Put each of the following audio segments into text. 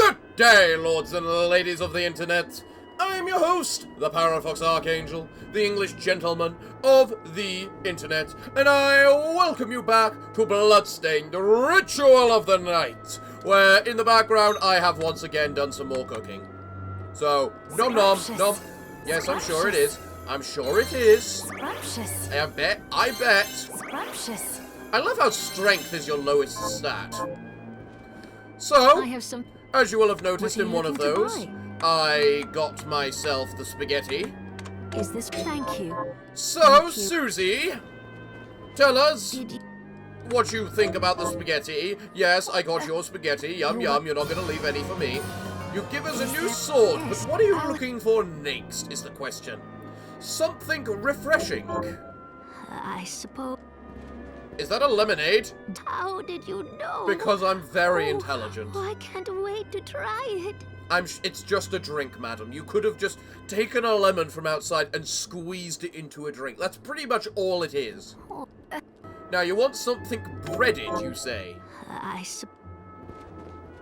Good day, lords and ladies of the internet. I am your host, the Parafox Archangel, the English gentleman of the internet, and I welcome you back to Bloodstained, the Ritual of the Night, where in the background I have once again done some more cooking. So, nom nom, nom. Yes, I'm sure it is. I'm sure it is. Scrumptious. I bet. Scrumptious. I love how strength is your lowest stat. So, I have some. as you will have noticed What are in you one of looking to those, I got myself the spaghetti. Is this? Thank you. So, Thank you. Susie, tell us Did you... what you think about the spaghetti. Yes, I got your spaghetti. Yum yum, you're not going to leave any for me. You give us a new sword, but what are you looking for next, is the question. Something refreshing. I suppose. Is that a lemonade? How did you know? Because I'm very intelligent. Oh, I can't wait to try it. It's just a drink, madam. You could have just taken a lemon from outside and squeezed it into a drink. That's pretty much all it is. Oh, Now, you want something breaded, you say? I suppose.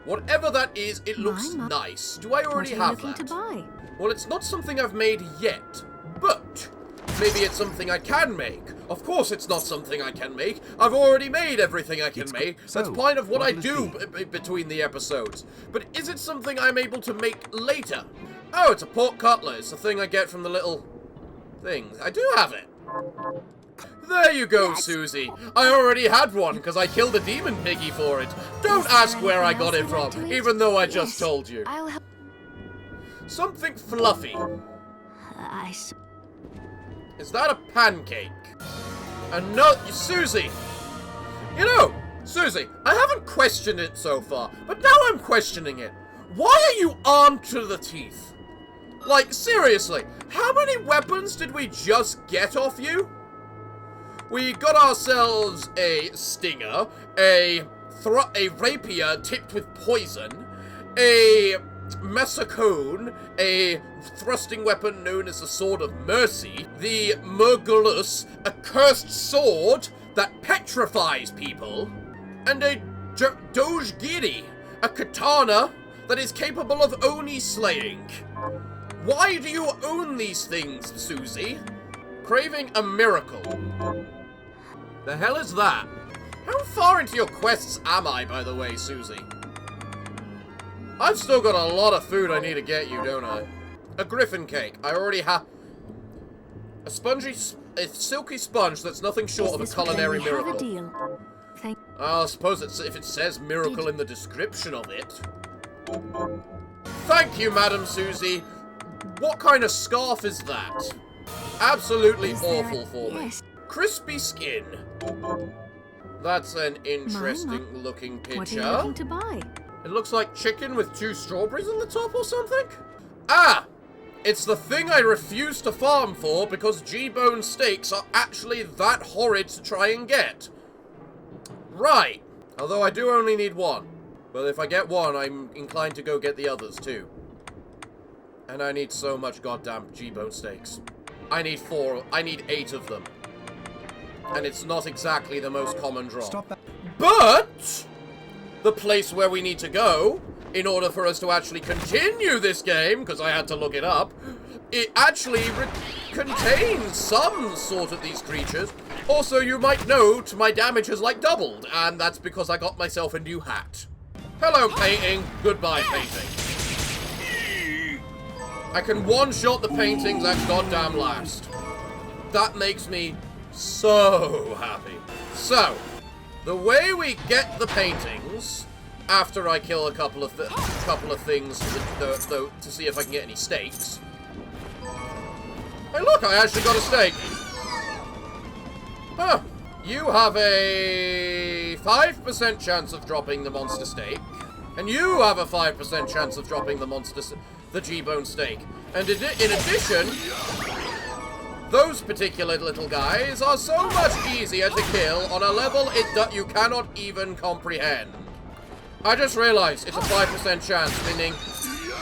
Whatever that is, it looks nice. Do I already What are you have looking that? to buy? Well, it's not something I've made yet, but maybe it's something I can make. Of course it's not something I can make. I've already made everything I can make. That's part of what I do between the episodes. But is it something I'm able to make later? Oh, it's a pork cutlet. It's a thing I get from the little things. I do have it. There you go, Susie. I already had one because I killed a demon piggy for it. Don't ask where I got it from, even though I just told you. I'll help. Something fluffy. I suppose. Is that a pancake? And no, Susie! You know, Susie, I haven't questioned it so far, but now I'm questioning it. Why are you armed to the teeth? Like, seriously, how many weapons did we just get off you? We got ourselves a stinger, a rapier tipped with poison, a massacone, a thrusting weapon known as the Sword of Mercy, the Murgulus, a cursed sword that petrifies people, and a Dojgiri, a katana that is capable of Oni slaying. Why do you own these things, Susie? Craving a miracle. The hell is that? How far into your quests am I, by the way, Susie? I've still got a lot of food I need to get you, don't I? A griffin cake. I already have a silky sponge that's nothing short of a culinary miracle. Have a deal. I suppose if it says miracle in the description of it. Thank you, Madam Susie. What kind of scarf is that? Absolutely awful for me. Crispy skin. That's an interesting looking picture. What are you looking to buy? It looks like chicken with 2 strawberries on the top or something? Ah! It's the thing I refuse to farm for because G-bone steaks are actually that horrid to try and get. Right. Although I do only need 1. But if I get 1, I'm inclined to go get the others too. And I need so much goddamn G-bone steaks. I need 8 of them. And it's not exactly the most common draw. Stop that. But the place where we need to go, in order for us to actually continue this game, because I had to look it up, it actually contains some sort of these creatures. Also, you might note my damage has, like, doubled, and that's because I got myself a new hat. Hello, painting. Goodbye, painting. I can one-shot the paintings at goddamn last. That makes me so happy. So, the way we get the paintings, after I kill a couple of things to see if I can get any steaks. Hey look, I actually got a steak. Huh. You have a 5% chance of dropping the monster steak. And you have a 5% chance of dropping the G-bone steak. And in addition, those particular little guys are so much easier to kill on a level you cannot even comprehend. I just realized it's a 5% chance, meaning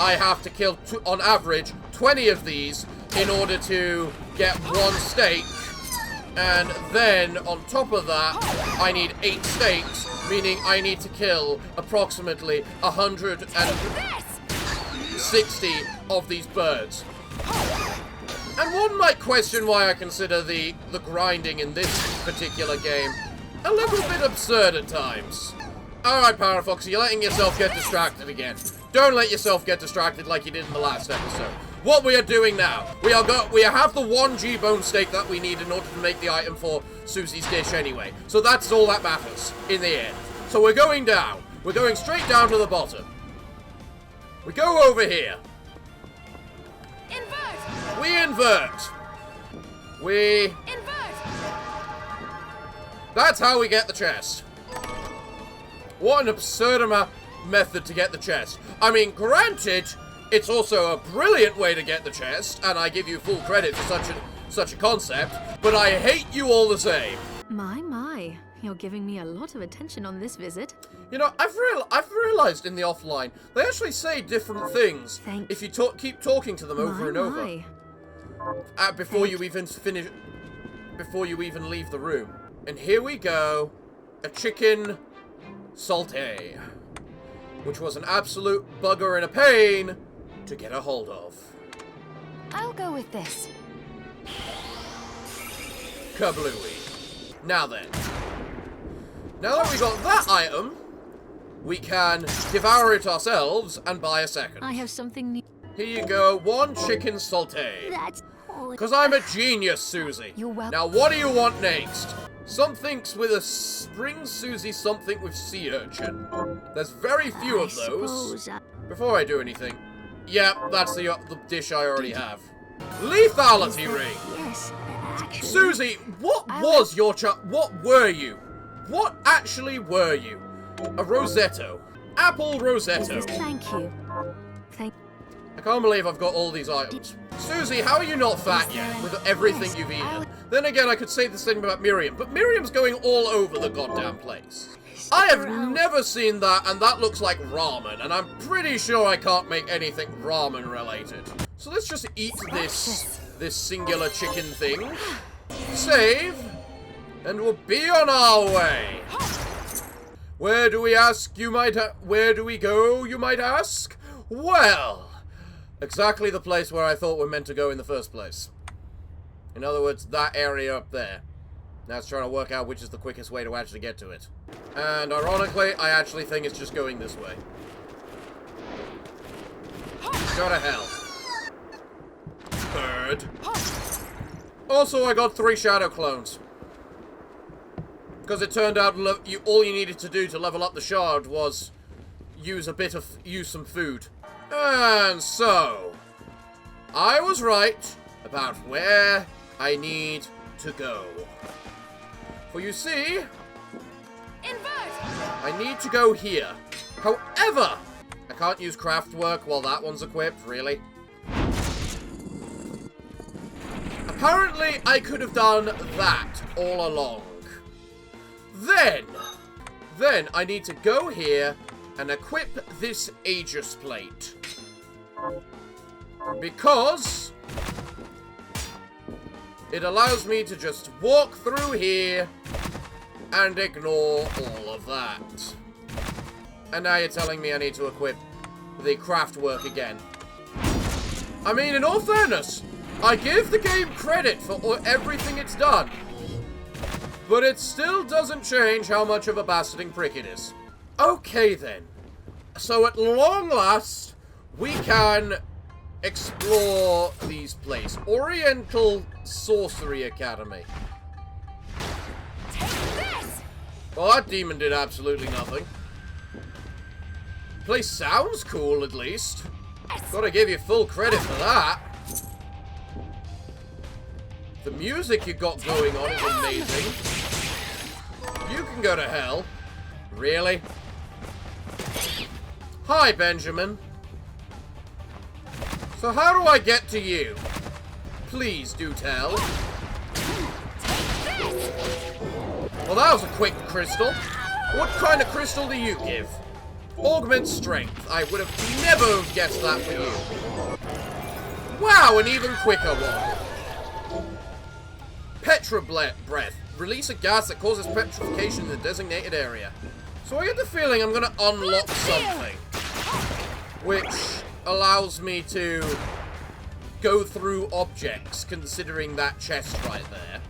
I have to kill, on average, 20 of these in order to get 1 steak. And then, on top of that, I need 8 steaks meaning I need to kill approximately 160 of these birds. And one might question why I consider the grinding in this particular game a little bit absurd at times. Alright, Parafox, you're letting yourself get distracted again. Don't let yourself get distracted like you did in the last episode. What we are doing now, we have the 1 G-bone steak that we need in order to make the item for Susie's dish anyway. So that's all that matters in the end. So we're going down. We're going straight down to the bottom. We go over here. Invert! We invert. We... Invert! That's how we get the chest. What an absurd method to get the chest. I mean, granted, it's also a brilliant way to get the chest, and I give you full credit for such a concept, but I hate you all the same. My. You're giving me a lot of attention on this visit. You know, I've realized in the offline, they actually say different things if you keep talking to them over and over. Before you even leave the room. And here we go. A chicken sauté. Which was an absolute bugger and a pain to get a hold of. I'll go with this. Kablooey. Now then. Now that we got that item, we can devour it ourselves and buy a second. I have something new. Here you go, 1 chicken sauté. That's all. Because I'm a genius, Susie. You're welcome. Now what do you want next? Something's with a spring Susie, something with sea urchin. There's very few of those. Before I do anything. Yep, that's the dish I already have. Lethality ring! Yes, actually. Susie, what was your what were you? What actually were you? A Rosetto. Apple Rosetto. Thank you. I can't believe I've got all these items. Susie, how are you not fat yet with everything you've eaten? Then again, I could say the same about Miriam, but Miriam's going all over the goddamn place. I have never seen that, and that looks like ramen, and I'm pretty sure I can't make anything ramen related. So let's just eat this singular chicken thing. Save, and we'll be on our way. Where do we ask, you might where do we go, you might ask? Well, exactly the place where I thought we're meant to go in the first place. In other words, that area up there. Now it's trying to work out which is the quickest way to actually get to it. And ironically, I actually think it's just going this way. Go to hell. Bird. Also, I got 3 shadow clones. Because it turned out all you needed to do to level up the shard was use some food. And so, I was right about where I need to go. For you see, I need to go here. However, I can't use craft work while that one's equipped, really. Apparently, I could have done that all along. Then I need to go here and equip this Aegis plate. Because it allows me to just walk through here and ignore all of that. And now you're telling me I need to equip the craft work again. I mean, in all fairness, I give the game credit for everything it's done. But it still doesn't change how much of a bastarding prick it is. Okay then. So at long last, we can explore these places. Oriental Sorcery Academy. Take this! Well, that demon did absolutely nothing. Place sounds cool, at least. Gotta give you full credit for that. The music you got going on is amazing. You can go to hell. Really? Hi, Benjamin. So how do I get to you? Please do tell. Well, that was a quick crystal. What kind of crystal do you give? Augment strength. I would have never guessed that for you. Wow, an even quicker one. Petra breath. Release a gas that causes petrification in the designated area. So I get the feeling I'm gonna unlock something, which allows me to go through objects, considering that chest right there.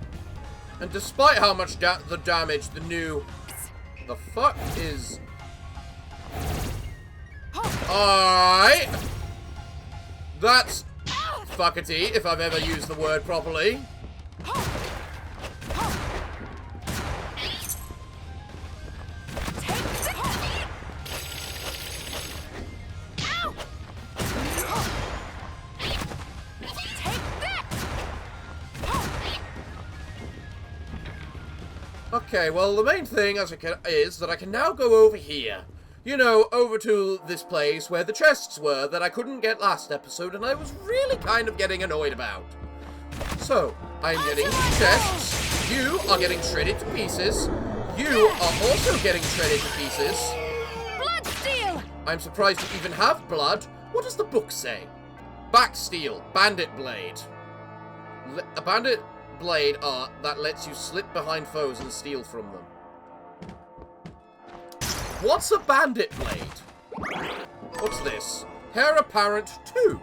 And despite how much the damage the new... The fuck is... Alright. That's fuckety, if I've ever used the word properly. Okay, well, the main thing is that I can now go over here. You know, over to this place where the chests were that I couldn't get last episode, and I was really kind of getting annoyed about. So, I'm getting chests. You are getting shredded to pieces. You are also getting shredded to pieces. Bloodsteel! I'm surprised you even have blood. What does the book say? Backsteel, bandit blade. A bandit blade that lets you slip behind foes and steal from them. What's a bandit blade? What's this? Heir apparent 2.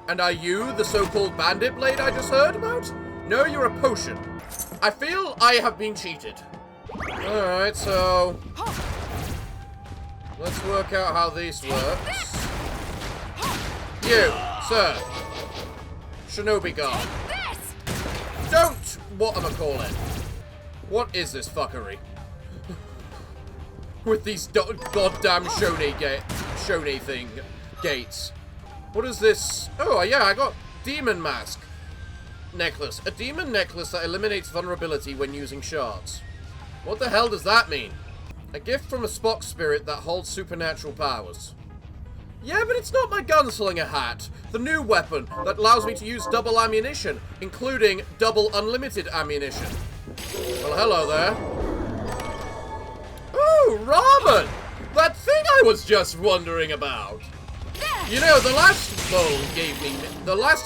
And are you the so-called bandit blade I just heard about? No, you're a potion. I feel I have been cheated. Alright, so... let's work out how this works. You, sir. Shinobi guard. Don't whatchamacallit. What is this fuckery? With these goddamn Shone thing gates. What is this? Oh yeah, I got demon mask necklace. A demon necklace that eliminates vulnerability when using shards. What the hell does that mean? A gift from a Spock spirit that holds supernatural powers. Yeah, but it's not my gunslinger hat. The new weapon that allows me to use double ammunition, including double unlimited ammunition. Well, hello there. Ooh, ramen! That thing I was just wondering about. You know, the last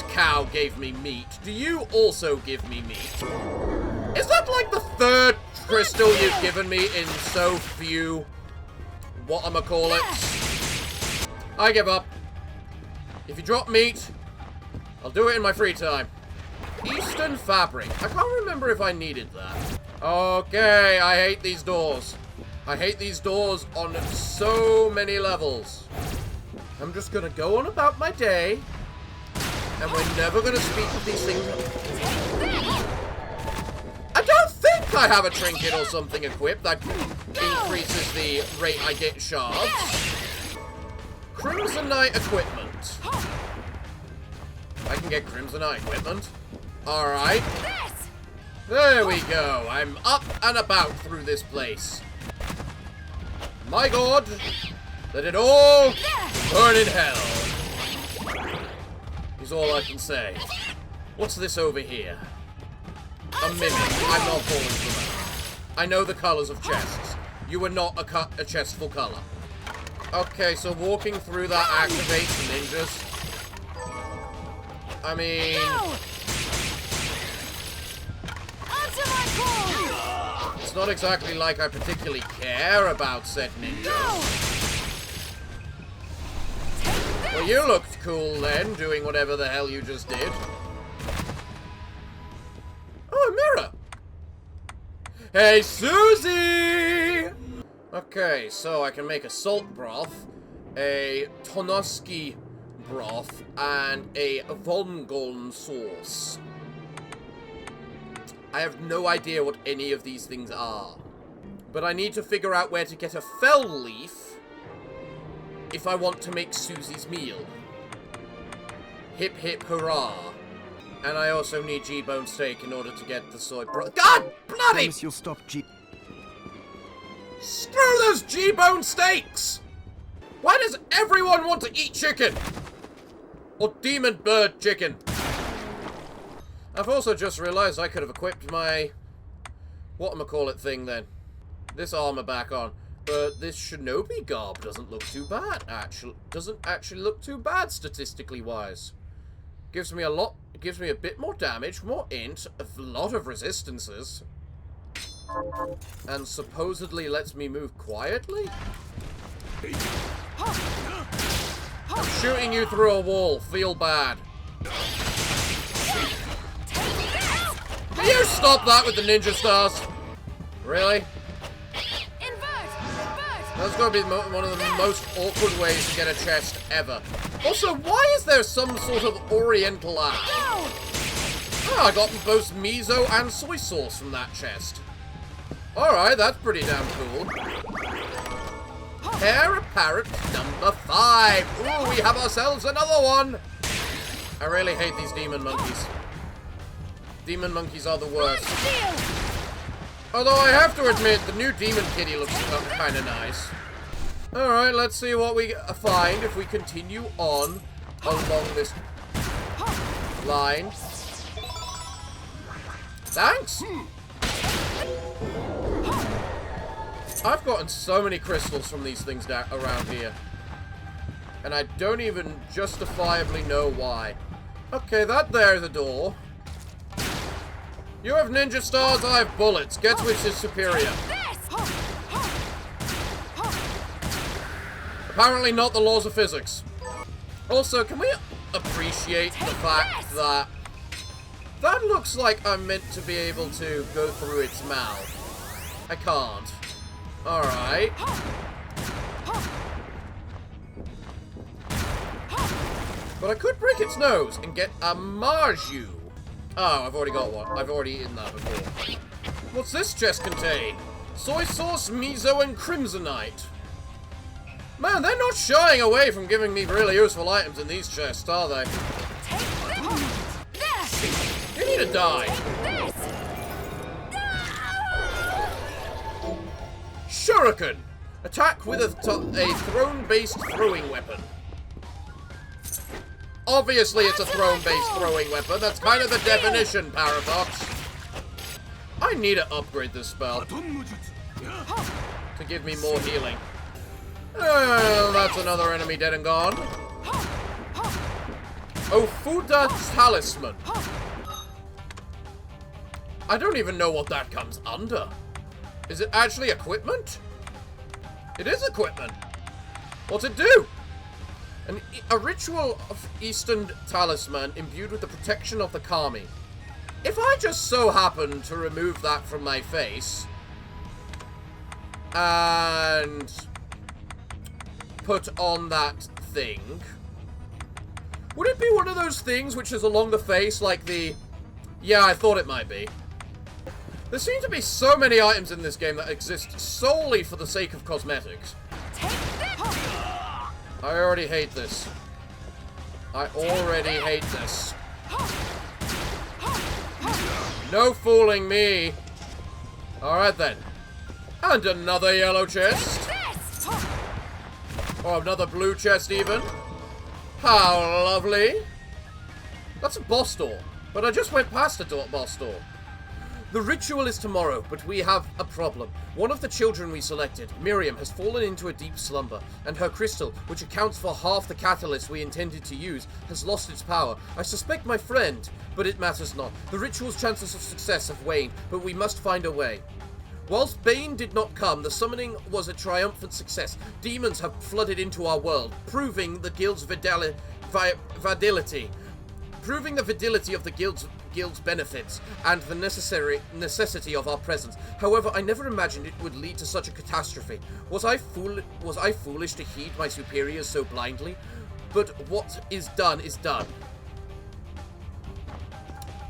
cow gave me meat. Do you also give me meat? Is that like the third crystal you've given me in so few whatchamacallits? I give up. If you drop meat, I'll do it in my free time. Eastern fabric. I can't remember if I needed that. Okay, I hate these doors. I hate these doors on so many levels. I'm just gonna go on about my day, and we're never gonna speak of these things. I don't think I have a trinket or something equipped that increases the rate I get shards. Crimsonite equipment. I can get Crimsonite equipment. Alright. There we go. I'm up and about through this place. My god, let it all burn in hell. Is all I can say. What's this over here? A mimic. I'm not falling for that. I know the colors of chests. You are not a chestful color. Okay, so walking through that activates ninjas. I mean... it's not exactly like I particularly care about said ninjas. Well, you looked cool then, doing whatever the hell you just did. Oh, a mirror! Hey, Susie! Okay, so I can make a salt broth, a Tonoski broth, and a Vongoln sauce. I have no idea what any of these things are. But I need to figure out where to get a fell leaf if I want to make Susie's meal. Hip hip hurrah. And I also need G-bone steak in order to get the soy broth. God bloody! You'll stop Screw those G-bone steaks! Why does everyone want to eat chicken? Or demon bird chicken? I've also just realized I could have equipped my whatchamacallit thing then. This armor back on. But this Shinobi garb doesn't look too bad, actually. Doesn't actually look too bad, statistically wise. Gives me a bit more damage, more int, a lot of resistances. And supposedly lets me move quietly? I'm shooting you through a wall. Feel bad. Can you stop that with the ninja stars? Really? That's going to be one of the most awkward ways to get a chest ever. Also, why is there some sort of oriental art? Oh, I got both miso and soy sauce from that chest. Alright, that's pretty damn cool. Parafox number 5. Ooh, we have ourselves another one. I really hate these demon monkeys. Demon monkeys are the worst. Although I have to admit, the new demon kitty looks kind of nice. Alright, let's see what we find if we continue on along this line. Thanks! I've gotten so many crystals from these things around here. And I don't even justifiably know why. Okay, that there's a door. You have ninja stars, I have bullets. Guess which is superior. Apparently not the laws of physics. Also, can we appreciate the fact that that looks like I'm meant to be able to go through its mouth. I can't. Alright. But I could break its nose and get a Marju. Oh, I've already got one. I've already eaten that before. What's this chest contain? Soy sauce, miso, and crimsonite. Man, they're not shying away from giving me really useful items in these chests, are they? You need to die. Shuriken. Attack with a throne-based throwing weapon. Obviously, it's a throne-based throwing weapon. That's kind of the definition, Parafox. I need to upgrade this spell to give me more healing. Oh, that's another enemy dead and gone. Ofuda Talisman. I don't even know what that comes under. Is it actually equipment? It is equipment. What's it do? A ritual of Eastern talisman imbued with the protection of the kami. If I just so happen to remove that from my face and put on that thing, would it be one of those things which is along the face like the... Yeah, I thought it might be. There seem to be so many items in this game that exist solely for the sake of cosmetics. I already hate this. I already hate this. No fooling me. Alright then. And another yellow chest. Or another blue chest even. How lovely. That's a boss door. But I just went past a boss door. The ritual is tomorrow, but we have a problem. One of the children we selected, Miriam, has fallen into a deep slumber, and her crystal, which accounts for half the catalyst we intended to use, has lost its power. I suspect my friend, but it matters not. The ritual's chances of success have waned, but we must find a way. Whilst Bane did not come, the summoning was a triumphant success. Demons have flooded into our world, proving the guild's fidelity. Proving the fidelity of the guild's benefits and the necessity of our presence. However, I never imagined it would lead to such a catastrophe. Was I foolish to heed my superiors so blindly? But what is done is done.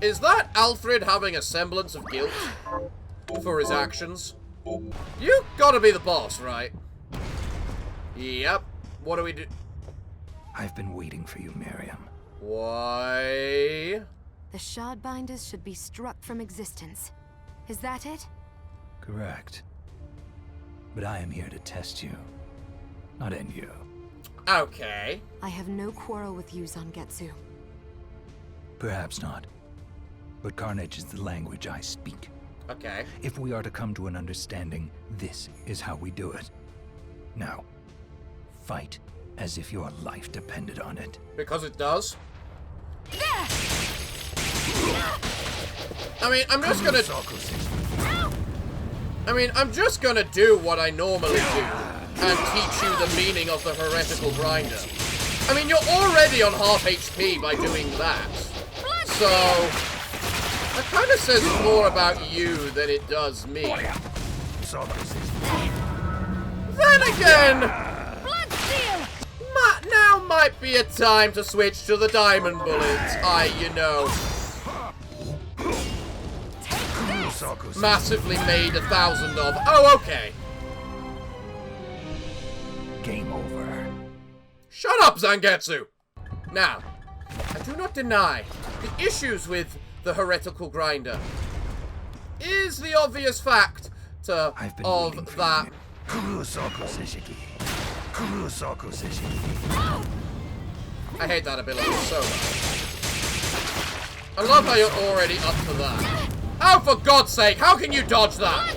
Is that Alfred having a semblance of guilt for his actions? You gotta be the boss, right? Yep. What do we do? I've been waiting for you, Miriam. Why? The Shardbinders should be struck from existence. Is that it? Correct. But I am here to test you, not end you. Okay. I have no quarrel with you, Zangetsu. Perhaps not. But carnage is the language I speak. Okay. If we are to come to an understanding, this is how we do it. Now, fight as if your life depended on it. Because it does? I mean, I'm just gonna... I mean, I'm just gonna do what I normally do and teach you the meaning of the heretical grinder. I mean, you're already on half HP by doing that. So, that kind of says more about you than it does me. Then again, now might be a time to switch to the diamond bullets. Massively made 1,000 of. Oh, okay. Game over. Shut up, Zangetsu! Now, I do not deny the issues with the heretical grinder is the obvious fact of that. I hate that ability so much. I love how you're already up to that. Oh, for God's sake, how can you dodge that?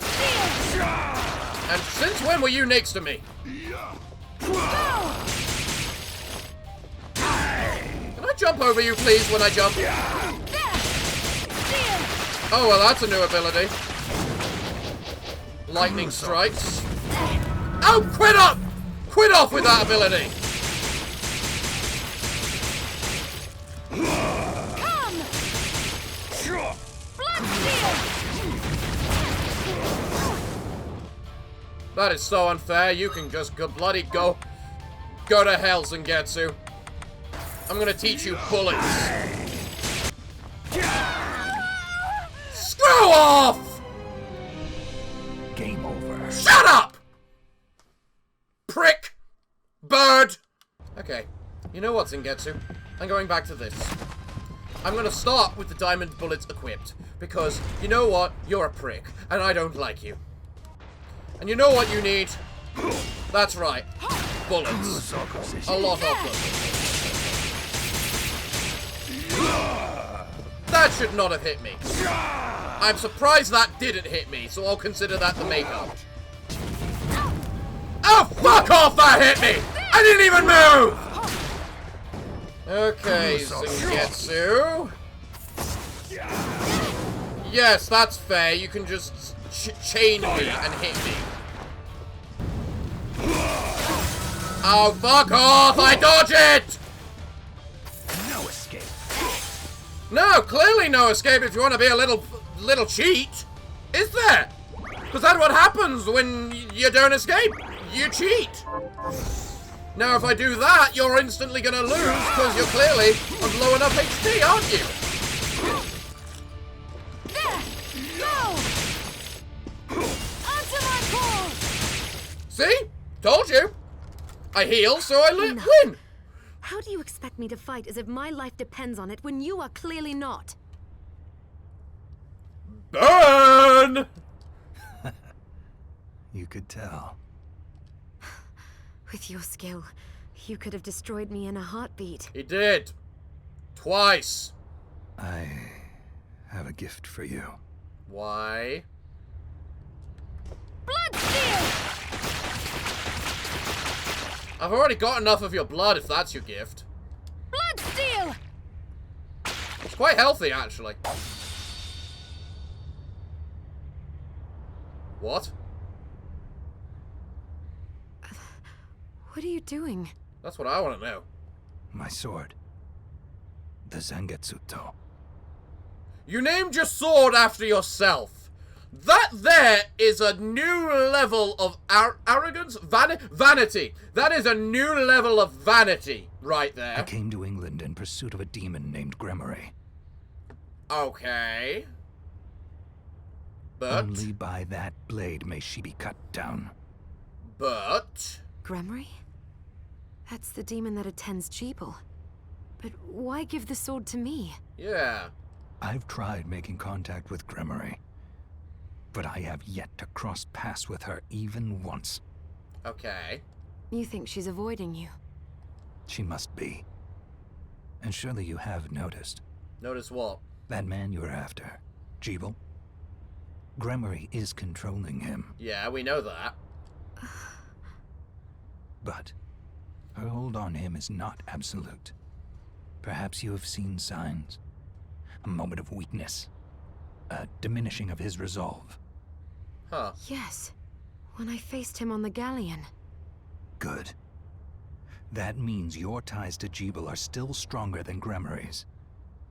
And since when were you next to me? Can I jump over you, please, when I jump? Oh, well, that's a new ability. Lightning strikes. Oh, quit up! Quit off with that ability! That is so unfair. You can just bloody go to hell, Zangetsu. I'm gonna teach you bullets. Screw off! Game over. Shut up! Prick! Bird! Okay, you know what, Zangetsu? I'm going back to this. I'm gonna start with the diamond bullets equipped, because, you know what? You're a prick, and I don't like you. And you know what you need? That's right. Bullets. A lot of them. That should not have hit me. I'm surprised that didn't hit me, so I'll consider that the makeup. Oh, fuck off! That hit me! I didn't even move! Okay, Zangetsu. Yes, that's fair. You can just chain me and hit me. Oh, fuck off! I dodge it! No escape. No, clearly no escape if you want to be a little cheat. Is there? Because that's what happens when you don't escape. You cheat. Now, if I do that, you're instantly going to lose because you're clearly on low enough HP, aren't you? See? Told you. I heal, so I win. How do you expect me to fight as if my life depends on it when you are clearly not? Burn! You could tell. With your skill, you could have destroyed me in a heartbeat. He did. Twice. I have a gift for you. Why? Bloodstained! I've already got enough of your blood if that's your gift. Bloodstained! It's quite healthy, actually. What? What are you doing? That's what I want to know. My sword. The Zangetsu. You named your sword after yourself. That there is a new level of arrogance? Vanity. That is a new level of vanity right there. I came to England in pursuit of a demon named Gremory. Okay. But... Only by that blade may she be cut down. But... Gremory? That's the demon that attends Jeeble. But why give the sword to me? Yeah. I've tried making contact with Gremory, but I have yet to cross paths with her even once. Okay. You think she's avoiding you? She must be. And surely you have noticed. Notice what? That man you're after, Jeeble. Gremory is controlling him. Yeah, we know that. But her hold on him is not absolute. Perhaps you have seen signs. A moment of weakness. A diminishing of his resolve. Huh. Yes. When I faced him on the galleon. Good. That means your ties to Jeeble are still stronger than Gremory's.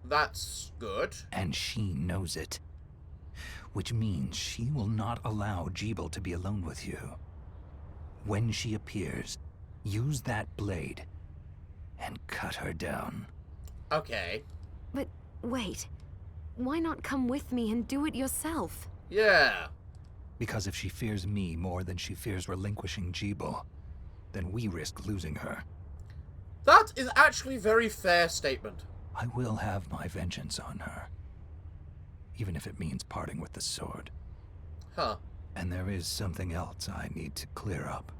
That's good. And she knows it. Which means she will not allow Jeeble to be alone with you. When she appears, use that blade and cut her down. Okay. But wait. Why not come with me and do it yourself? Yeah. Because if she fears me more than she fears relinquishing Jeeble, then we risk losing her. That is actually a very fair statement. I will have my vengeance on her. Even if it means parting with the sword. Huh. And there is something else I need to clear up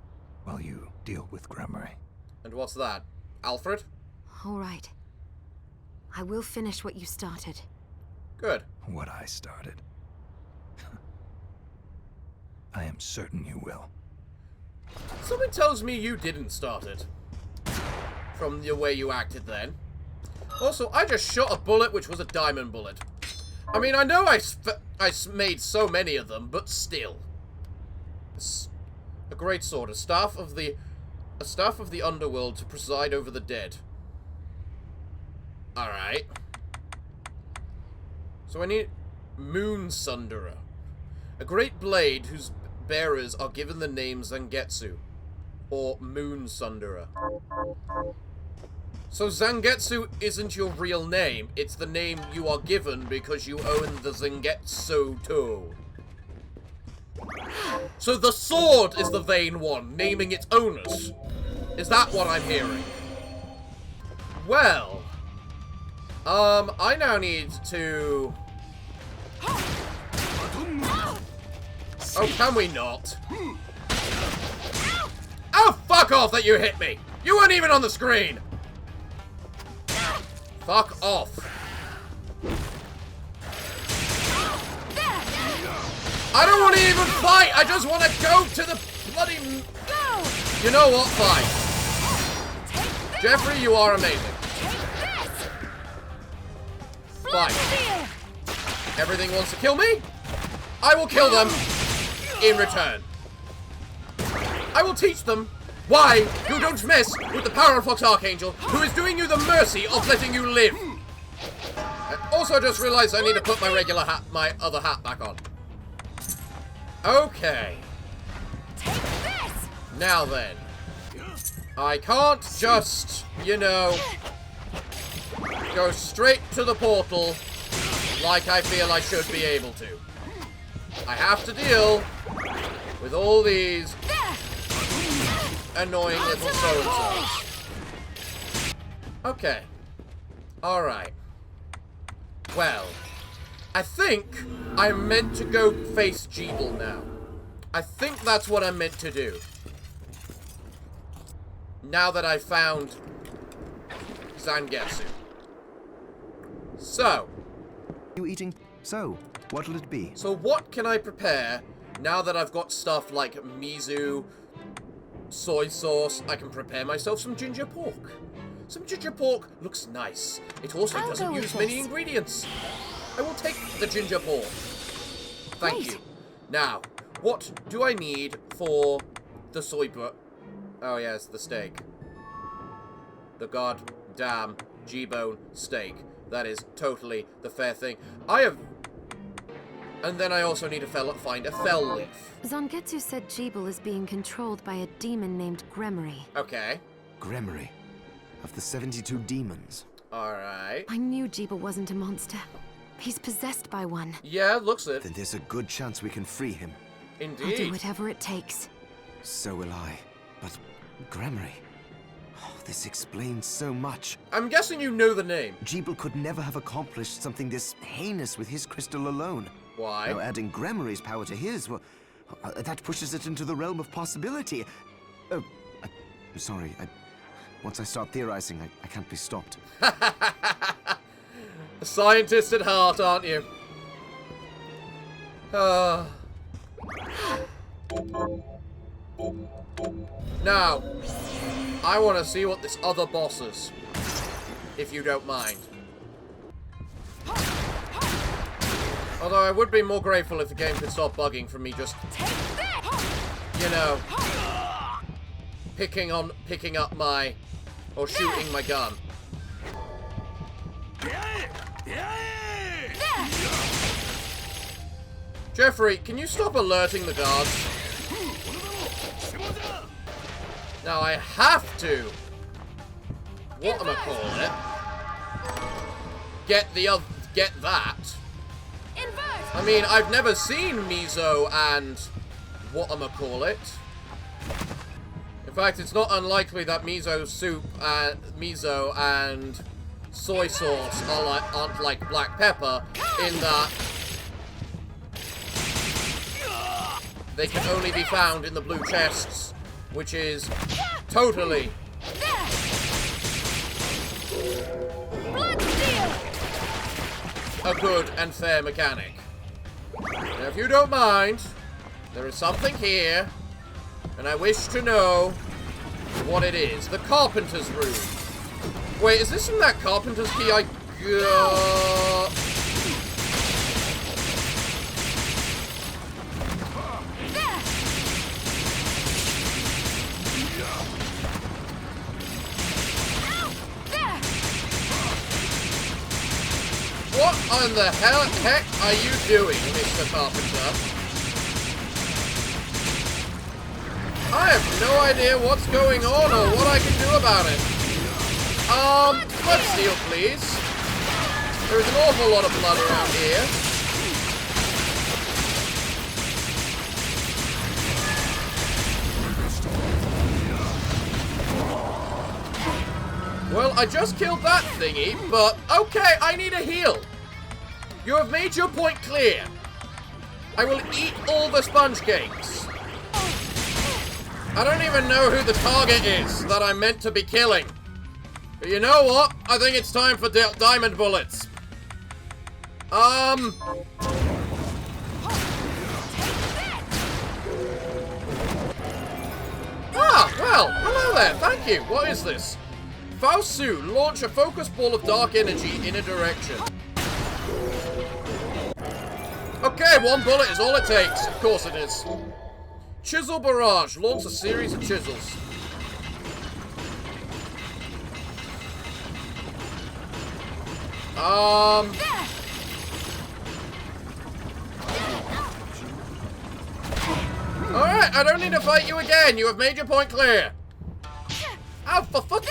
while you deal with Gremory. And what's that? Alfred? All right. I will finish what you started. Good. What I started. I am certain you will. Something tells me you didn't start it. From the way you acted then. Also, I just shot a bullet which was a diamond bullet. I mean, I know I made so many of them, but still. It's a great sword, a staff of the underworld to preside over the dead. Alright. So I need Moon Sunderer. A great blade whose bearers are given the name Zangetsu. Or Moon Sunderer. So Zangetsu isn't your real name, it's the name you are given because you own the Zangetsu too. So the sword is the vain one, naming its owners. Is that what I'm hearing? Well, I now need to... Oh, can we not? Oh, fuck off that you hit me! You weren't even on the screen! Fuck off. I don't want to even fight! I just want to go to the bloody... You know what? Fine. Jeffrey, you are amazing. Fine. Everything wants to kill me? I will kill them in return. I will teach them why you don't mess with the Parafox Archangel, who is doing you the mercy of letting you live. I also just realized I need to put my regular hat, my other hat back on. Okay. Now then. I can't just, you know, go straight to the portal like I feel I should be able to. I have to deal with all these annoying little so-and-sos. Okay. Alright. Well, I think I'm meant to go face Jeeble now. I think that's what I'm meant to do. Now that I've found Zangetsu. So. You eating? So, what'll it be? So what can I prepare now that I've got stuff like miso, soy sauce? I can prepare myself some ginger pork. Some ginger pork looks nice. It also doesn't use many ingredients. I will take the ginger pork. Thank you. Now, what do I need for the soy pork? Oh yes, the steak. The goddamn G-bone steak. That is totally the fair thing. And then I also need to find a fell leaf. Zangetsu said Jeeble is being controlled by a demon named Gremory. Okay. Gremory. Of the 72 demons. Alright. I knew Jeeble wasn't a monster. He's possessed by one. Yeah, looks it. Then there's a good chance we can free him. Indeed. I'll do whatever it takes. So will I. But Gremory... Oh, this explains so much. I'm guessing you know the name. Jeeble could never have accomplished something this heinous with his crystal alone. Why? Now adding Gremory's power to his, well, that pushes it into the realm of possibility. Oh, I'm sorry. Once I start theorizing, I can't be stopped. A scientist at heart, aren't you? Now, I want to see what this other boss is, if you don't mind. Although I would be more grateful if the game could stop bugging from me just, you know, picking up my, or shooting my gun. Jeffrey, can you stop alerting the guards? Now I have to, whatchamacallit, get that. I mean, I've never seen miso and whatchamacallit. In fact, it's not unlikely that miso soup and miso and soy sauce aren't like black pepper, in that they can only be found in the blue chests, which is totally a good and fair mechanic. Now, if you don't mind, there is something here, and I wish to know what it is. The carpenter's room. Wait, is this from that carpenter's key I got? What in the heck are you doing, Mr. Carpenter? I have no idea what's going on or what I can do about it. Blood steal, please. There's an awful lot of blood around here. Well, I just killed that thingy, but okay, I need a heal. You have made your point clear. I will eat all the sponge cakes. I don't even know who the target is that I'm meant to be killing. But you know what? I think it's time for diamond bullets. Ah, well, hello there, thank you. What is this? Faosu, launch a focus ball of dark energy in a direction. Okay, one bullet is all it takes. Of course it is. Chisel barrage, launch a series of chisels. Alright, I don't need to fight you again. You have made your point clear. Ow, for fuck.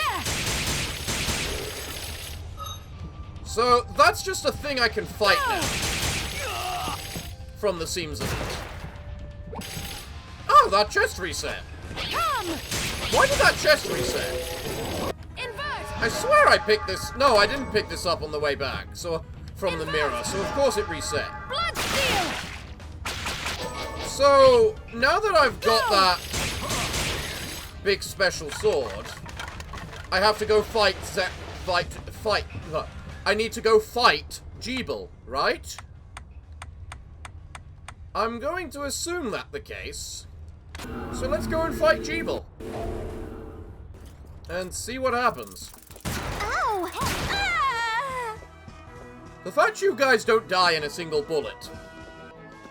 So, that's just a thing I can fight now. From the seams of it. Oh, that chest reset. Why did that chest reset? I swear I picked this. No, I didn't pick this up on the way back. So, from the mirror. So, of course it reset. So, now that I've got that big special sword, I have to go fight. I need to go fight Jeeble, right? I'm going to assume that the case. So let's go and fight Jeeble. And see what happens. Ow! Ah! The fact you guys don't die in a single bullet.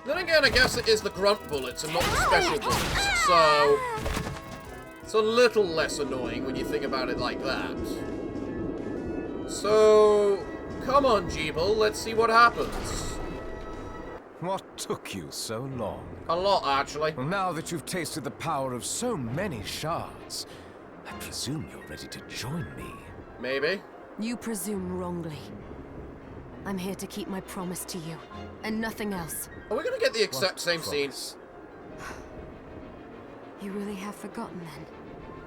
Then again, I guess it is the grunt bullets and not the special bullets. So it's a little less annoying when you think about it like that. So, come on, Jeeble, let's see what happens. What took you so long? A lot, actually. Well, now that you've tasted the power of so many shards, I presume you're ready to join me. Maybe. You presume wrongly. I'm here to keep my promise to you, and nothing else. Are we gonna get the exact same scene? Promise? You really have forgotten then?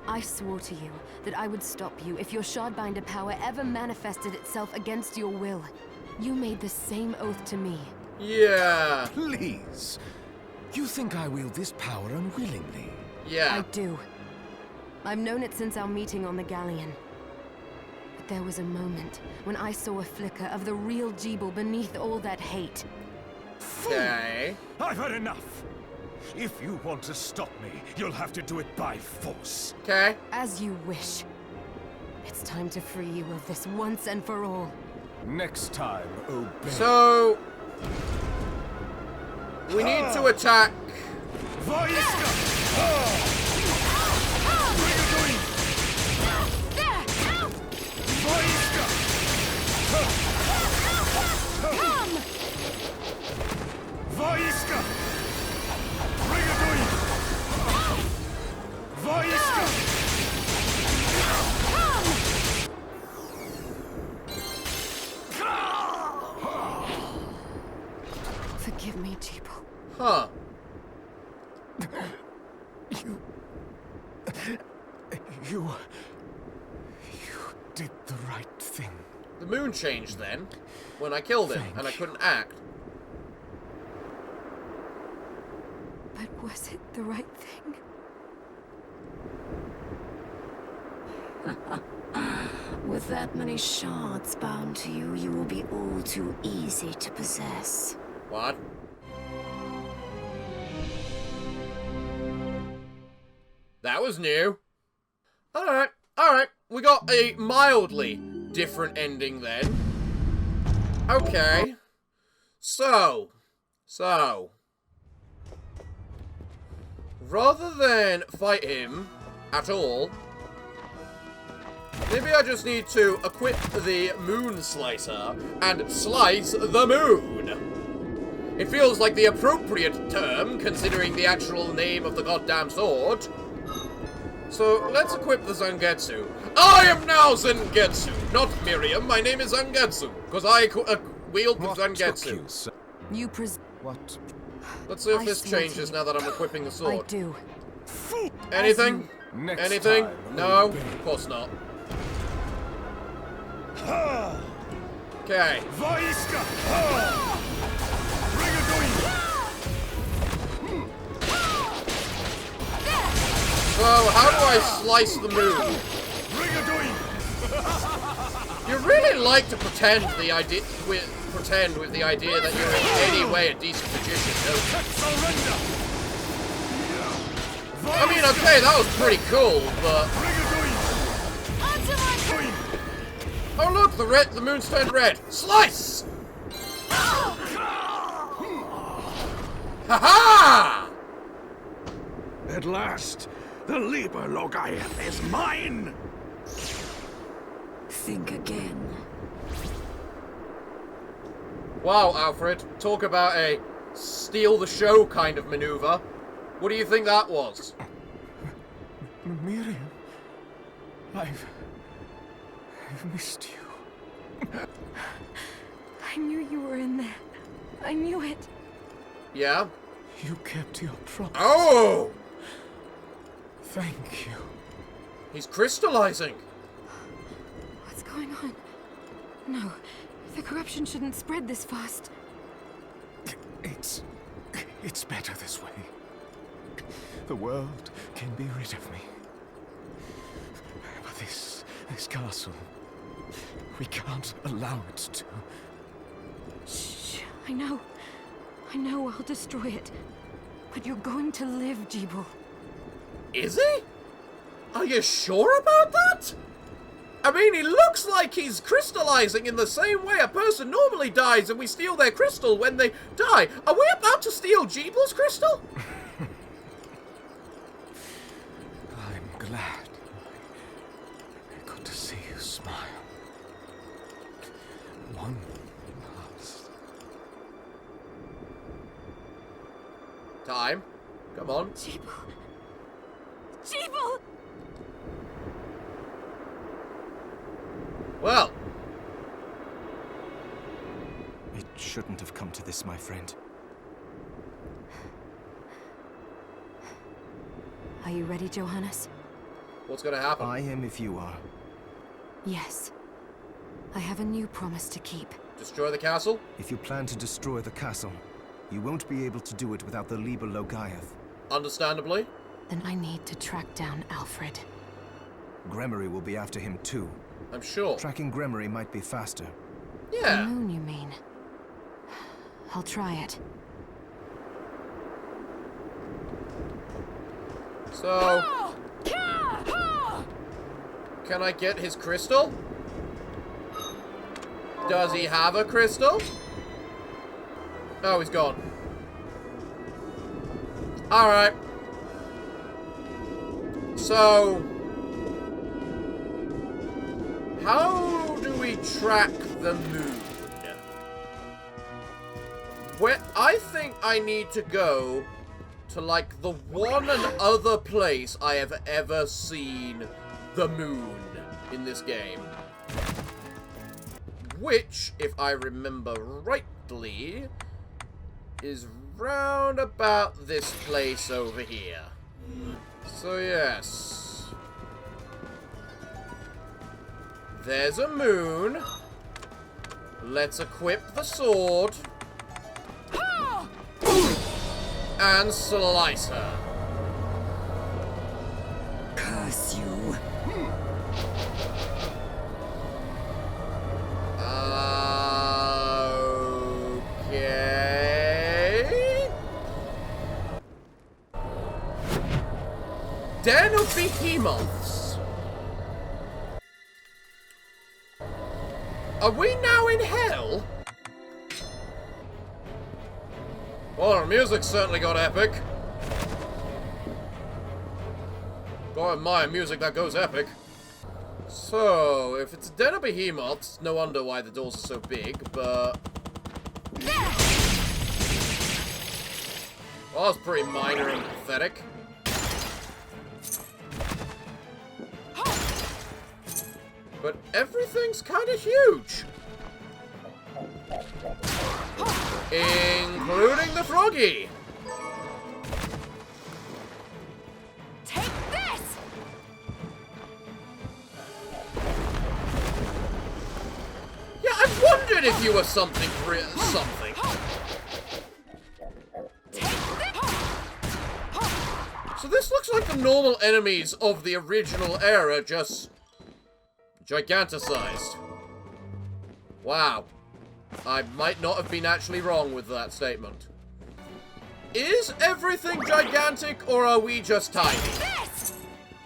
I swore to you that I would stop you if your Shardbinder power ever manifested itself against your will. You made the same oath to me. Yeah. Please. You think I wield this power unwillingly? Yeah. I do. I've known it since our meeting on the Galleon. But there was a moment when I saw a flicker of the real Jeeble beneath all that hate. Okay. I've had enough! If you want to stop me, you'll have to do it by force. Okay. As you wish. It's time to free you of this once and for all. Next time, obey. So, We need to attack. Forgive me, Jeeble. Huh. You did the right thing. The moon changed then, when I killed him, and I couldn't act. But was it the right thing? With that many shards bound to you, you will be all too easy to possess. What? That was new. Alright, alright. We got a mildly different ending then. Okay. So. Rather than fight him at all, maybe I just need to equip the Moon Slicer and slice the moon. It feels like the appropriate term, considering the actual name of the goddamn sword. So, let's equip the Zangetsu. I am now Zangetsu, not Miriam. My name is Zangetsu, because I wield the Zangetsu. What? Let's see if I this swear to changes you. now that I'm equipping the I sword. do. Anything? Next Anything? time, No? obey. Of course not. Okay. So, how do I slice the moon? You really like to pretend with the idea that you're in any way a decent magician, don't you? I mean, okay, that was pretty cool, but... Oh look, the moon's turned red. Slice! Ha-ha! At last, the Liber Logaeth is mine! Think again. Wow, Alfred, talk about a steal the show kind of maneuver. What do you think that was? Miriam, I've missed you. I knew you were in there. I knew it. Yeah? You kept your promise. Oh! Thank you. He's crystallizing. What's going on? No, the corruption shouldn't spread this fast. It's better this way. The world can be rid of me. But this castle, we can't allow it to. Shh, I know I'll destroy it. But you're going to live, Jeeble. Is he? Are you sure about that? I mean, he looks like he's crystallizing in the same way a person normally dies and we steal their crystal when they die. Are we about to steal Jeeble's crystal? I'm glad. I got to see you smile. One last. Time. Come on. Jeeble! Jeeble! Well, It shouldn't have come to this, my friend. Are you ready, Johannes? what's gonna happen? I am if you are. Yes. I have a new promise to keep. Destroy the castle? If you plan to destroy the castle, you won't be able to do it without the Liber Logaeth. Understandably. Then I need to track down Alfred. Gremory will be after him too. I'm sure. Tracking Gremory might be faster. The Yeah. moon, you mean? I'll try it. So... Can I get his crystal? Does he have a crystal? Oh, he's gone. Alright. So... how do we track the moon? Where I think I need to go to, like, the one and other place I have ever seen the moon in this game. Which, if I remember rightly, is round about this place over here. So, yes. There's a moon. Let's equip the sword. And slice her. Curse you. Okay. Den of Behemoths. Are we now in hell? Well, our music certainly got epic. Go admire music that goes epic. So, if it's a den of behemoths, no wonder why the doors are so big, but... well, that's pretty minor and pathetic. But everything's kind of huge. Including the froggy. Take this! Yeah, I wondered if you were something something. So this looks like the normal enemies of the original era, just giganticized. Wow. I might not have been actually wrong with that statement. Is everything gigantic, or are we just tiny?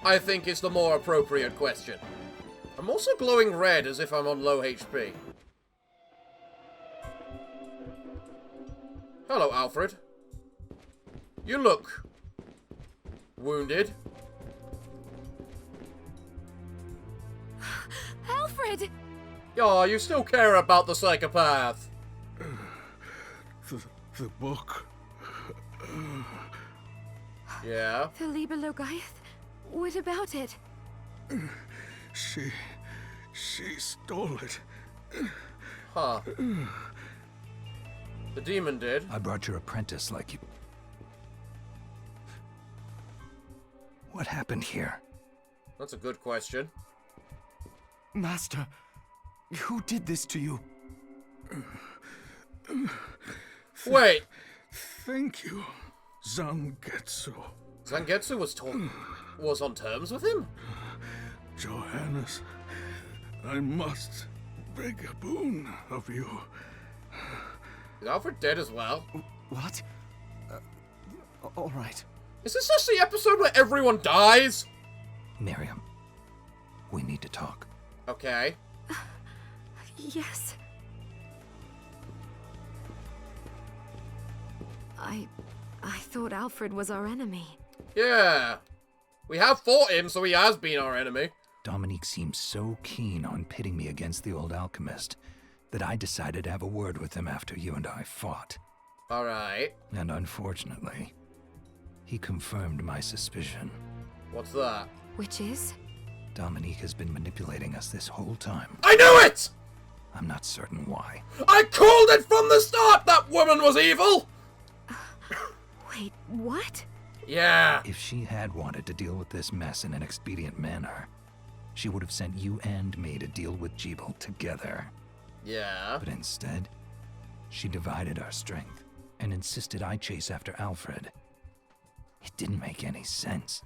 I think is the more appropriate question. I'm also glowing red as if I'm on low HP. Hello, Alfred. You look... wounded. Alfred! Oh, you still care about the psychopath. The book. Yeah? The Liber Logaeth? What about it? She stole it. Huh. The demon did. I brought your apprentice like you... What happened here? That's a good question. Master, who did this to you? Wait, Thank you, Zangetsu. Zangetsu was on terms with him? Johannes, I must beg a boon of you. Is Alfred dead as well? What? All right. Is this just the episode where everyone dies? Miriam, we need to talk. Okay. Yes. I thought Alfred was our enemy. Yeah. We have fought him, so he has been our enemy. Dominique seemed so keen on pitting me against the old alchemist that I decided to have a word with him after you and I fought. Alright. And unfortunately, he confirmed my suspicion. What's that? Which is? Dominique has been manipulating us this whole time. I knew it! I'm not certain why. I called it from the start! That woman was evil! Wait, what? Yeah. If she had wanted to deal with this mess in an expedient manner, she would have sent you and me to deal with Jebel together. Yeah. But instead, she divided our strength and insisted I chase after Alfred. It didn't make any sense.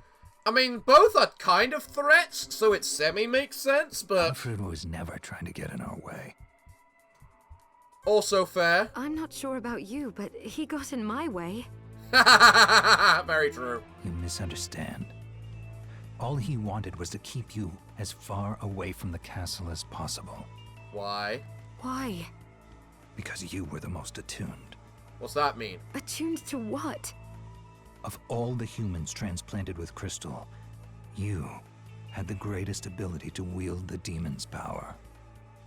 I mean, both are kind of threats, so it semi-makes sense, but... Alfred was never trying to get in our way. also fair. I'm not sure about you, but he got in my way. Very true. You misunderstand. All he wanted was to keep you as far away from the castle as possible. Why? Why? Because you were the most attuned. What's that mean? Attuned to what? Of all the humans transplanted with Crystal, you had the greatest ability to wield the demon's power.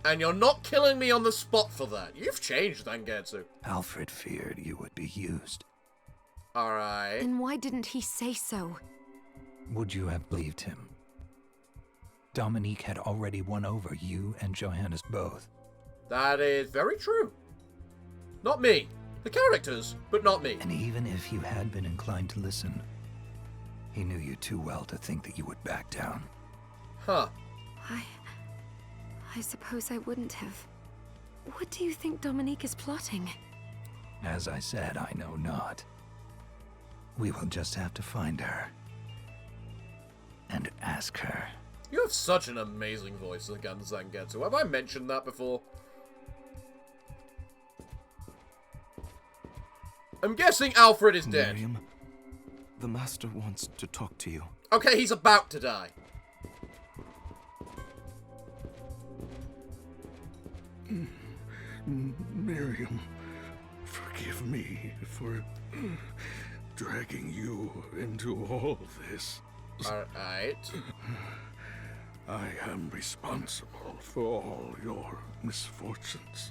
And you're not killing me on the spot for that. You've changed, Zangetsu. Alfred feared you would be used. Alright. Then why didn't he say so? Would you have believed him? Dominique had already won over you and Johannes both. That is very true. Not me. The characters, but not me. And even if you had been inclined to listen, he knew you too well to think that you would back down. Huh. I suppose I wouldn't have. What do you think Dominique is plotting? As I said, I know not. We will just have to find her. And ask her. You have such an amazing voice again, Zangetsu. Have I mentioned that before? I'm guessing Alfred is dead. Miriam, the Master wants to talk to you. Okay, he's about to die. Miriam, forgive me for dragging you into all this. Alright. I am responsible for all your misfortunes.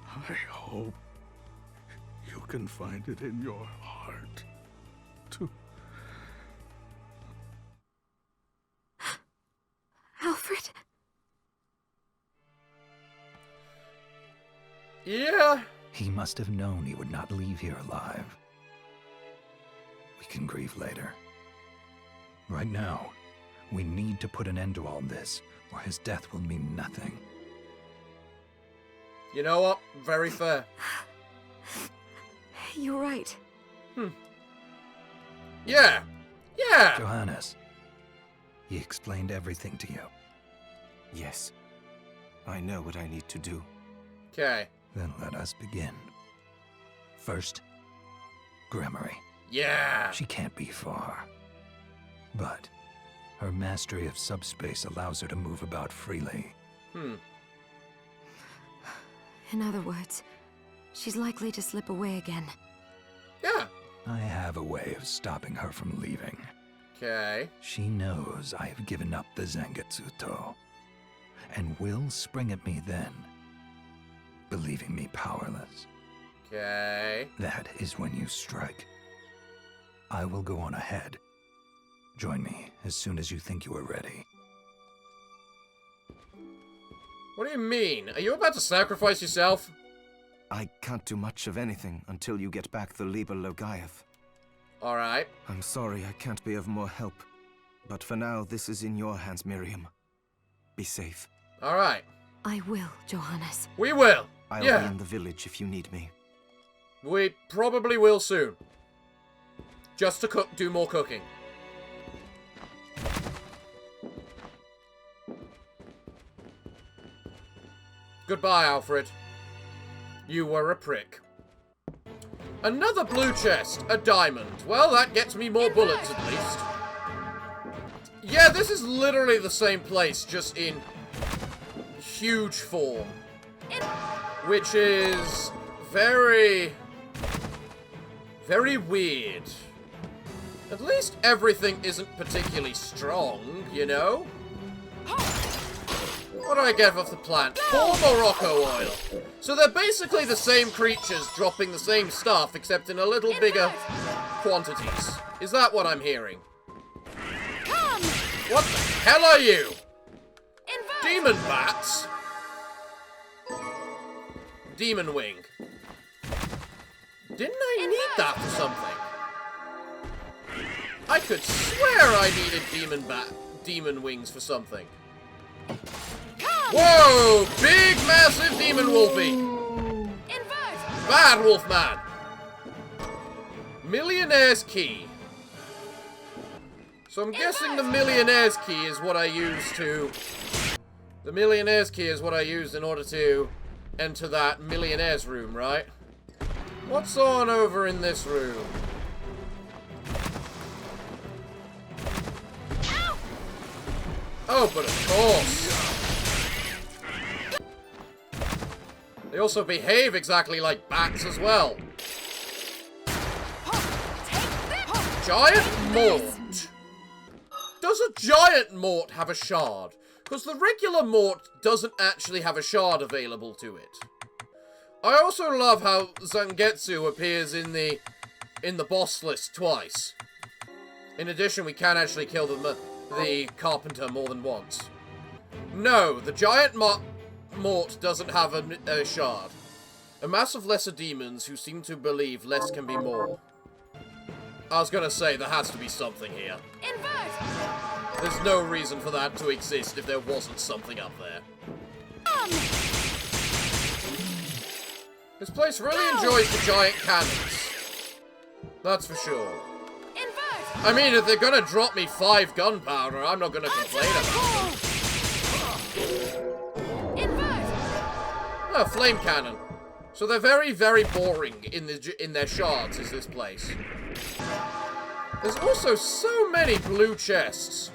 I hope you can find it in your heart to... Alfred? Yeah. He must have known he would not leave here alive. We can grieve later. Right now, we need to put an end to all this, or his death will mean nothing. You know what? Very fair. You're right. Yeah. Yeah. Johannes, he explained everything to you. Yes, I know what I need to do. Okay. Then let us begin. First, Gremory. Yeah. She can't be far. But her mastery of subspace allows her to move about freely. In other words, she's likely to slip away again. Yeah. I have a way of stopping her from leaving. Okay. She knows I have given up the Zangetsu, and will spring at me then, believing me powerless. Okay. That is when you strike. I will go on ahead. Join me as soon as you think you are ready. What do you mean? Are you about to sacrifice yourself? I can't do much of anything until you get back the Liber Logaeth. Alright. I'm sorry I can't be of more help. But for now, this is in your hands, Miriam. Be safe. Alright. I will, Johannes. We will. I'll be Yeah. in the village if you need me. We probably will soon. Just to do more cooking. Goodbye, Alfred. You were a prick. Another blue chest. A diamond. Well, that gets me more bullets at least. Yeah, this is literally the same place, just in huge form. Which is very weird. At least everything isn't particularly strong, you know? What do I get off the plant? 4 Morocco oil. So they're basically the same creatures dropping the same stuff, except in a little bigger quantities. Is that what I'm hearing? What the hell are you? Demon bats? Demon wing. Didn't I need that for something? I could swear I needed demon wings for something. Whoa! Big, massive demon wolfie! Bad wolf man! Millionaire's key. So I'm guessing the millionaire's key is what I use to... The millionaire's key is what I used in order to enter that millionaire's room, right? What's on over in this room? Oh, but of course! They also behave exactly like bats as well. Giant Mort. Does a giant Mort have a shard? Because the regular Mort doesn't actually have a shard available to it. I also love how Zangetsu appears in the boss list twice. In addition, we can actually kill the carpenter more than once. No, the giant Mort doesn't have a shard. A mass of lesser demons who seem to believe less can be more. I was gonna say, there has to be something here. Invert! There's no reason for that to exist if there wasn't something up there. This place really enjoys the giant cannons. That's for sure. Invert! I mean, if they're gonna drop me 5 gunpowder, I'm not gonna complain about it. Invert! Oh, flame cannon. So they're very, very boring in their shards, is this place. There's also so many blue chests.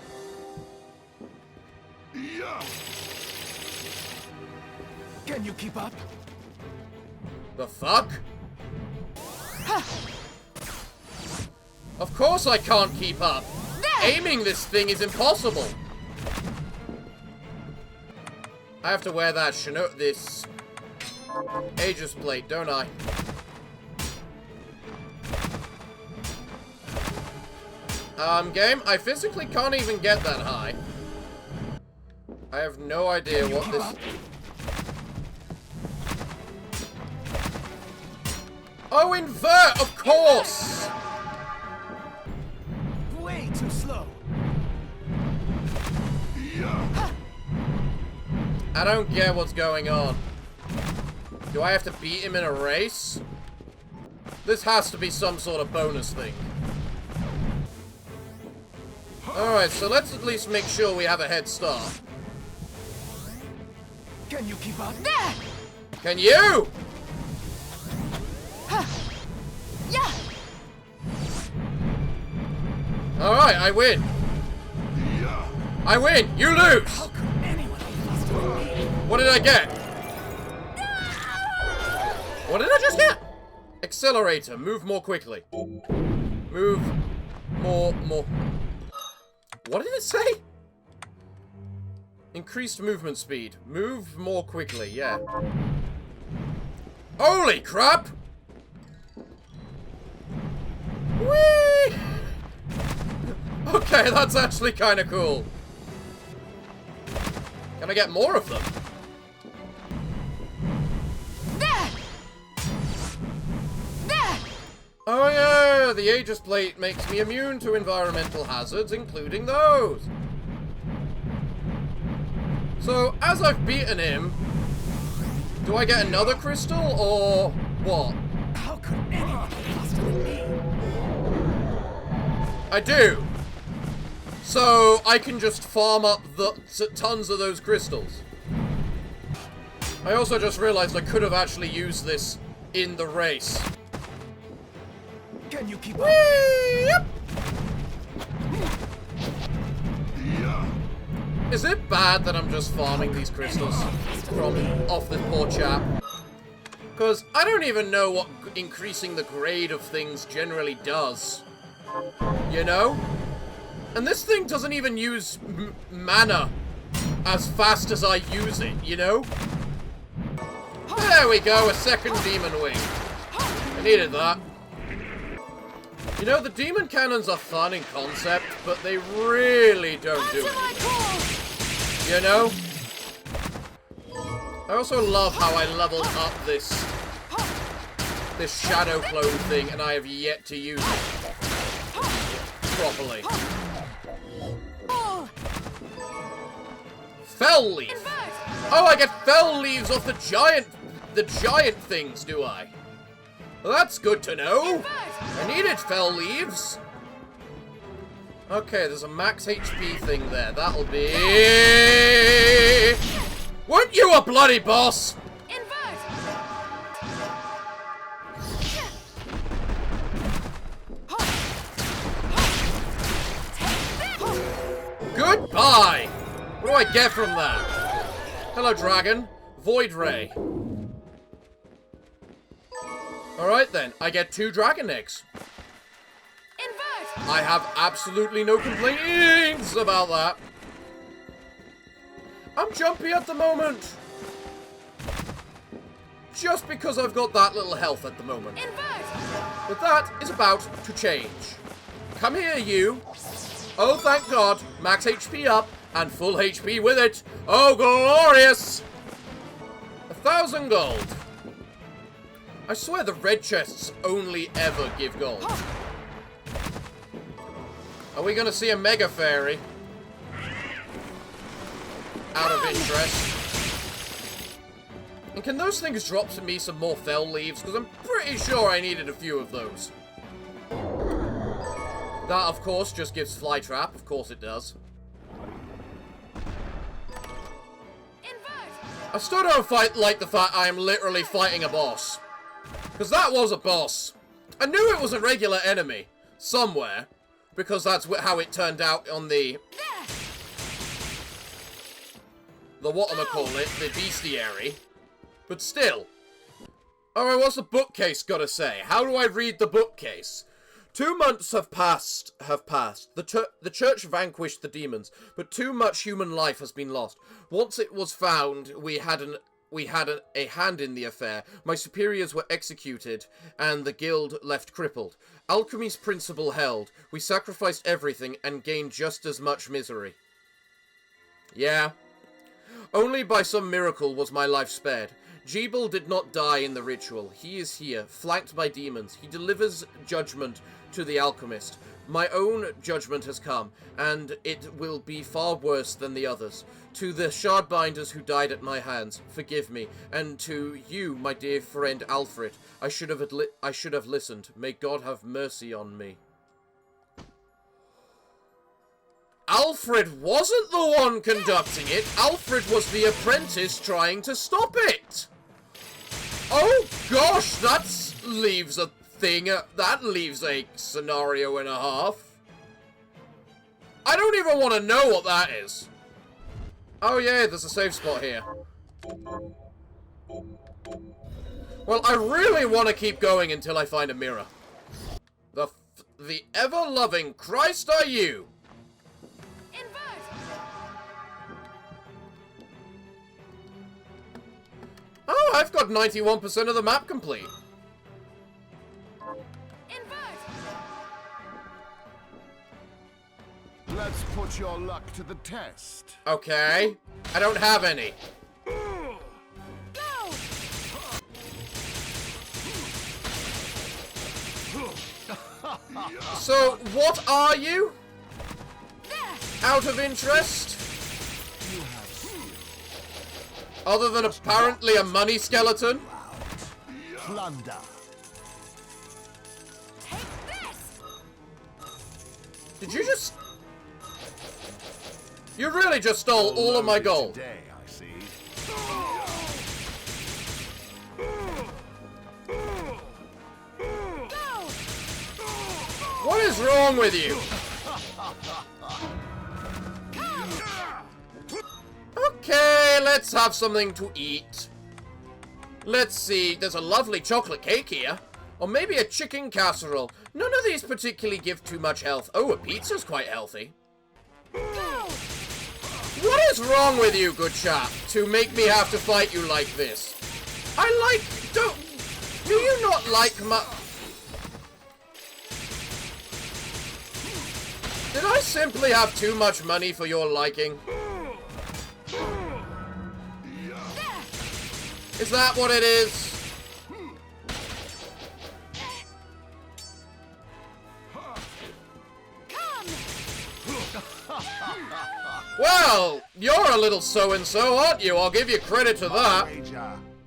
Can you keep up? The fuck? Of course I can't keep up. Aiming this thing is impossible. I have to wear that this Aegis plate, don't I? Game, I physically can't even get that high. I have no idea what this... Oh, invert, of course! Way too slow. I don't get what's going on. Do I have to beat him in a race? This has to be some sort of bonus thing. Alright, so let's at least make sure we have a head start. Can you keep up? Can you? Yeah! Alright, I win. I win! You lose! How could anyone be faster than me? What did I get? What did I just get? Accelerator. Move more quickly. Move more. What did it say? Increased movement speed. Move more quickly, yeah. Holy crap! Whee! Okay, that's actually kind of cool. Can I get more of them? Oh yeah, the Aegis plate makes me immune to environmental hazards, including those. So, as I've beaten him, do I get another crystal, or what? How could anyone be faster than me? I do. So, I can just farm up tons of those crystals. I also just realized I could have actually used this in the race. Can you keep up? Yep. Is it bad that I'm just farming these crystals off this poor chap? Because I don't even know what increasing the grade of things generally does. You know? And this thing doesn't even use mana as fast as I use it, you know? There we go, a second demon wing. I needed that. You know, the demon cannons are fun in concept, but they really don't do it. You know? I also love how I leveled up this shadow clone thing, and I have yet to use it properly. Fell leaf. Oh, I get fell leaves off the giant things, do I? Well, that's good to know. I needed fell leaves. Okay, there's a max HP thing there. That'll be... Weren't you a bloody boss? Goodbye! What do I get from that? Hello, dragon. Void Ray. Alright then, I get 2 dragon eggs. Invert! I have absolutely no complaints about that. I'm jumpy at the moment. Just because I've got that little health at the moment. Invert! But that is about to change. Come here, you. Oh, thank God. Max HP up and full HP with it. Oh, glorious. 1,000 gold. I swear the red chests only ever give gold. Are we going to see a Mega Fairy? Out of interest. And can those things drop to me some more fell leaves? Because I'm pretty sure I needed a few of those. That, of course, just gives Flytrap. Of course it does. I still don't like the fact I am literally fighting a boss. Because that was a boss. I knew it was a regular enemy. Somewhere. Because that's how it turned out on the whatchamacallit, the bestiary. But still. Alright, what's the bookcase gotta say? How do I read the bookcase? 2 months have passed. The church vanquished the demons, but too much human life has been lost. Once it was found, we had a hand in the affair. My superiors were executed, and the guild left crippled. Alchemy's principle held. We sacrificed everything and gained just as much misery. Yeah. Only by some miracle was my life spared. Jebel did not die in the ritual. He is here, flanked by demons. He delivers judgment to the alchemist. My own judgment has come, and it will be far worse than the others. To the shardbinders who died at my hands, forgive me, and to you, my dear friend Alfred, I should have listened. May God have mercy on me. Alfred wasn't the one conducting it. Alfred was the apprentice trying to stop it. Oh gosh, that leaves a thing. That leaves a scenario and a half. I don't even want to know what that is. Oh yeah, there's a save spot here. Well, I really want to keep going until I find a mirror. The ever-loving Christ are you. Oh, I've got 91% of the map complete. Let's put your luck to the test. Okay. I don't have any. So, what are you? Out of interest? Other than apparently a money skeleton? Plunder. Did you just... You really just stole all of my gold. Today, I see. What is wrong with you? Okay, let's have something to eat. Let's see, there's a lovely chocolate cake here. Or maybe a chicken casserole. None of these particularly give too much health. Oh, a pizza's quite healthy. What is wrong with you, good chap, to make me have to fight you like this? Do you not like my... Did I simply have too much money for your liking? Is that what it is? Well, you're a little so-and-so, aren't you? I'll give you credit to that.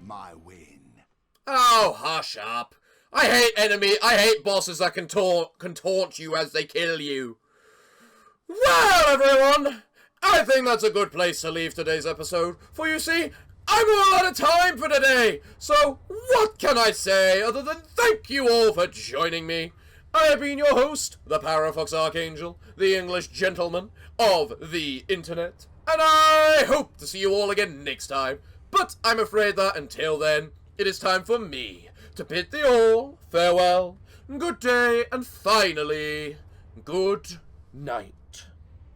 My win. Oh, hush up. I hate bosses that can taunt you as they kill you. Well, everyone, I think that's a good place to leave today's episode. For you see, I'm all out of time for today. So, what can I say other than thank you all for joining me? I have been your host, the Parafox Archangel, the English gentleman of the internet, and I hope to see you all again next time. But I'm afraid that until then, it is time for me to bid thee all farewell, good day, and finally, Good night.